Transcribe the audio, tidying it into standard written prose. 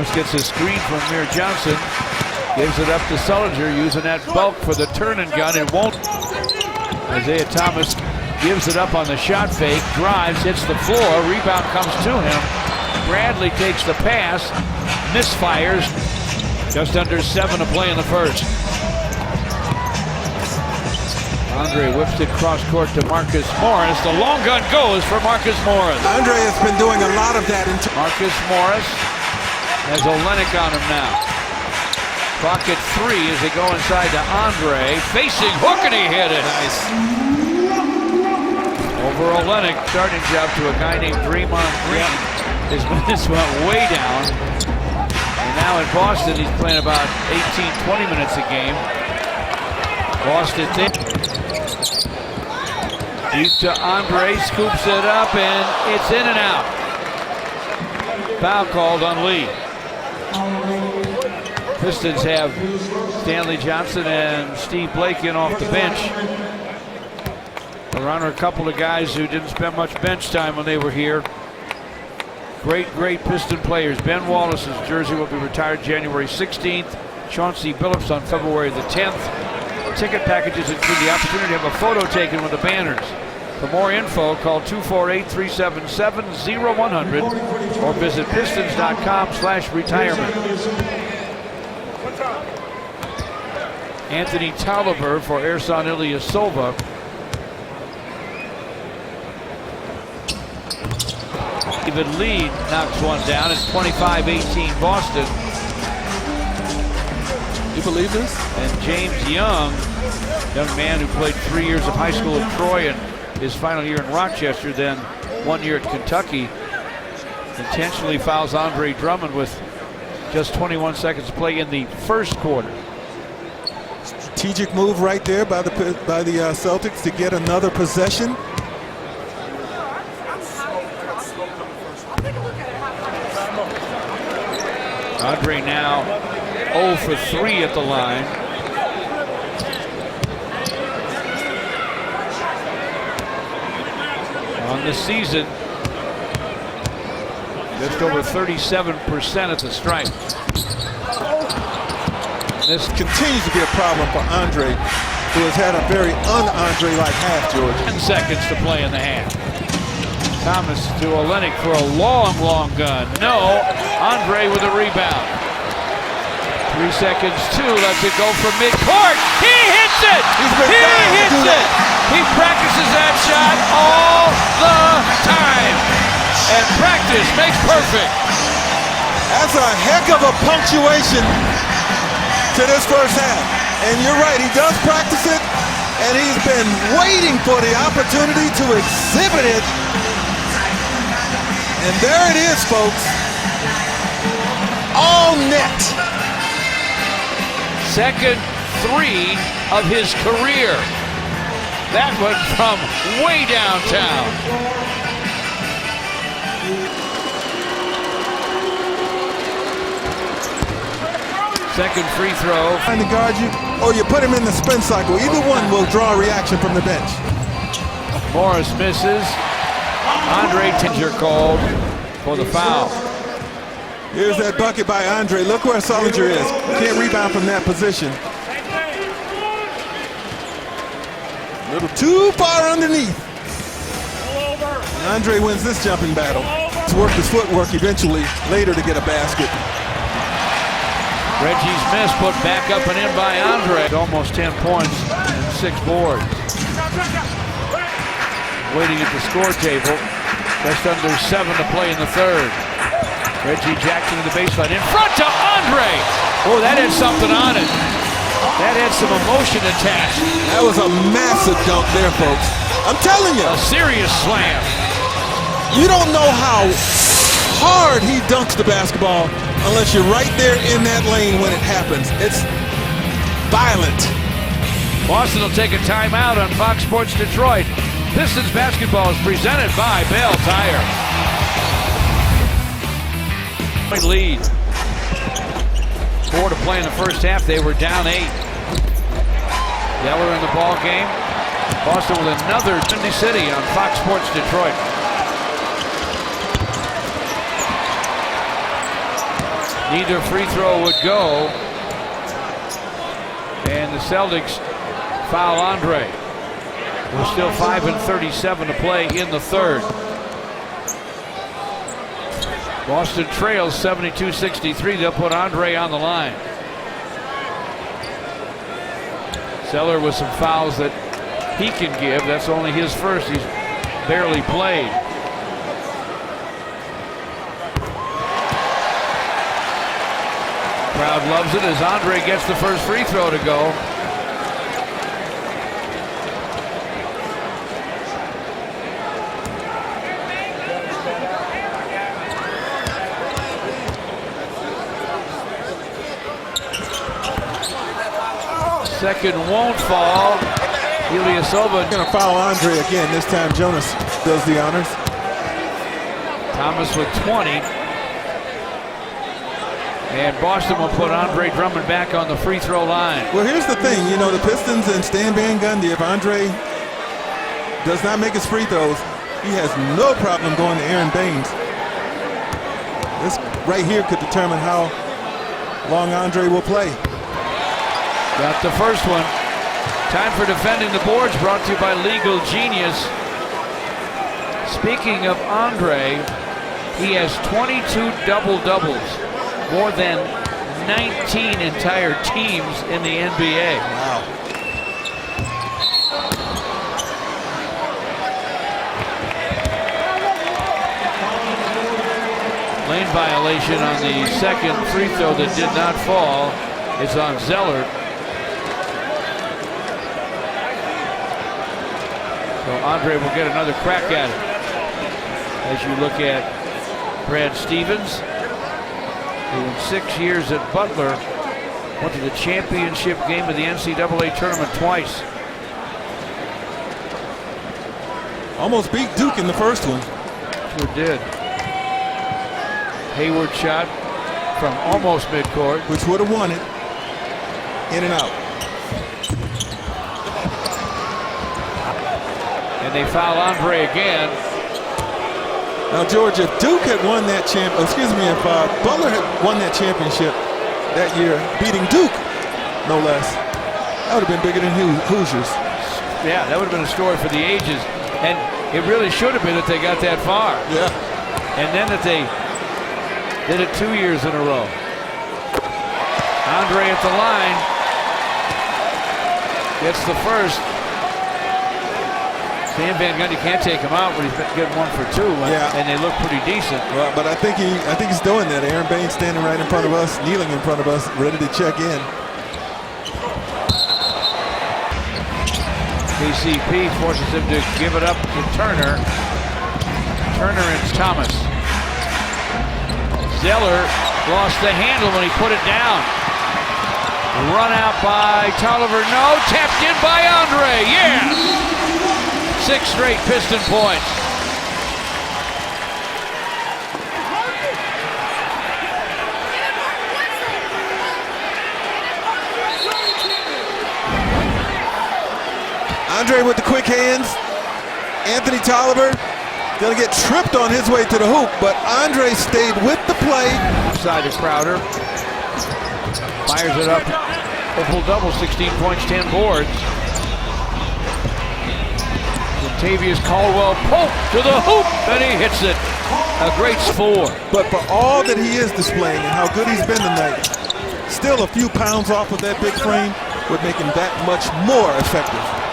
Thomas gets a screen from Amir Johnson. Gives it up to Sullinger, using that bulk for the turn and gun. It won't. Isaiah Thomas gives it up on the shot fake, drives, hits the floor, rebound comes to him. Bradley takes the pass, misfires. Just under 7 to play in the first. Andre whips it cross court to Marcus Morris. The long gun goes for Marcus Morris. Andre has been doing a lot of that. Marcus Morris has Olynyk on him now. Clock at 3 as they go inside to Andre. Facing hook, and he hit it. Nice. Over Olynyk, starting job to a guy named Drummond. His minutes went way down. And now in Boston, he's playing about 18-20 minutes a game. Lost it there. Deep to Andre, scoops it up, and it's in and out. Foul called on Lee. Pistons have Stanley Johnson and Steve Blake in off the bench. There are a couple of guys who didn't spend much bench time when they were here. Great Piston players. Ben Wallace's jersey will be retired January 16th. Chauncey Billups on February the 10th. Ticket packages include the opportunity to have a photo taken with the banners. For more info, call 248-377-0100 or visit pistons.com/retirement. Anthony Tolliver for Ersan Ilyasova. David Lee knocks one down. It's 25-18 Boston. You believe this? And James Young man who played 3 years of high school at Troy and his final year in Rochester, then 1 year at Kentucky, intentionally fouls Andre Drummond with just 21 seconds to play in the first quarter. Strategic move right there by the Celtics to get another possession. Andre now 0 for 3 at the line. On the season, just over 37% at the stripe. This continues to be a problem for Andre, who has had a very un-Andre-like half, George. 10 seconds to play in the half. Thomas to Olynyk for a long gun. No, Andre with a rebound. 3 seconds, 2, lets it go from midcourt. He hits it! He hits it! He practices that shot all the time. And practice makes perfect. That's a heck of a punctuation to this first half. And you're right, he does practice it, and he's been waiting for the opportunity to exhibit it. And there it is, folks. All net. Second 3 of his career. That one from way downtown. Second free throw. Trying to guard you, or you put him in the spin cycle. Either one will draw a reaction from the bench. Morris misses. Andre Tinger called for the foul. Here's that bucket by Andre. Look where Sullinger is. Can't rebound from that position. A little too far underneath. And Andre wins this jumping battle. He's worked his footwork eventually later to get a basket. Reggie's miss put back up and in by Andre. Almost 10 points and 6 boards. Waiting at the score table. Just under 7 to play in the third. Reggie Jackson to the baseline. In front to Andre. Oh, that had something on it. That had some emotion attached. That was a massive dunk there, folks. I'm telling you. A serious slam. You don't know how hard he dunks the basketball unless you're right there in that lane when it happens. It's violent. Boston will take a timeout on Fox Sports Detroit. Pistons basketball is presented by Bell Tire. Lead. 4 to play in the first half. They were down 8. Yeller in the ball game. Boston with another Windy City on Fox Sports Detroit. Neither free throw would go. And the Celtics foul Andre. We're still 5:37 to play in the third. Boston trails 72-63. They'll put Andre on the line. Zeller with some fouls that he can give. That's only his first. He's barely played. Crowd loves it as Andre gets the first free throw to go. Second won't fall. Ilyasova Going to foul Andre again. This time Jonas does the honors. Thomas with 20. And Boston will put Andre Drummond back on the free throw line. Well, here's the thing. You know, the Pistons and Stan Van Gundy, if Andre does not make his free throws, he has no problem going to Aaron Baines. This right here could determine how long Andre will play. Got the first one. Time for defending the boards, brought to you by Legal Genius. Speaking of Andre, he has 22 double-doubles, more than 19 entire teams in the NBA. Wow. Lane violation on the second free throw that did not fall. It's on Zeller. So Andre will get another crack at it. As you look at Brad Stevens, who in 6 years at Butler went to the championship game of the NCAA tournament twice. Almost beat Duke in the first one. Sure did. Hayward shot from almost midcourt, which would have won it. In and out. And they foul Andre again. Now, George, if Duke had won that if Butler had won that championship that year, beating Duke, no less, that would have been bigger than Hoosiers. Yeah, that would have been a story for the ages. And it really should have been that they got that far. Yeah. And then that they did it 2 years in a row. Andre at the line. Gets the first. Stan Van Gundy can't take him out, but he's getting 1 for 2, and they look pretty decent. Well, but I think he's doing that. Aaron Baines standing right in front of us, kneeling in front of us, ready to check in. KCP forces him to give it up to Turner. Turner and Thomas. Zeller lost the handle when he put it down. Run out by Tolliver. No, tapped in by Andre. Yes! 6 straight Piston points. Andre with the quick hands. Anthony Tolliver gonna get tripped on his way to the hoop, but Andre stayed with the play. Side to Crowder. Fires it up. Triple-double, 16 points, 10 boards. Tavius Caldwell poke to the hoop, and he hits it. A great score. But for all that he is displaying and how good he's been tonight, still a few pounds off of that big frame would make him that much more effective.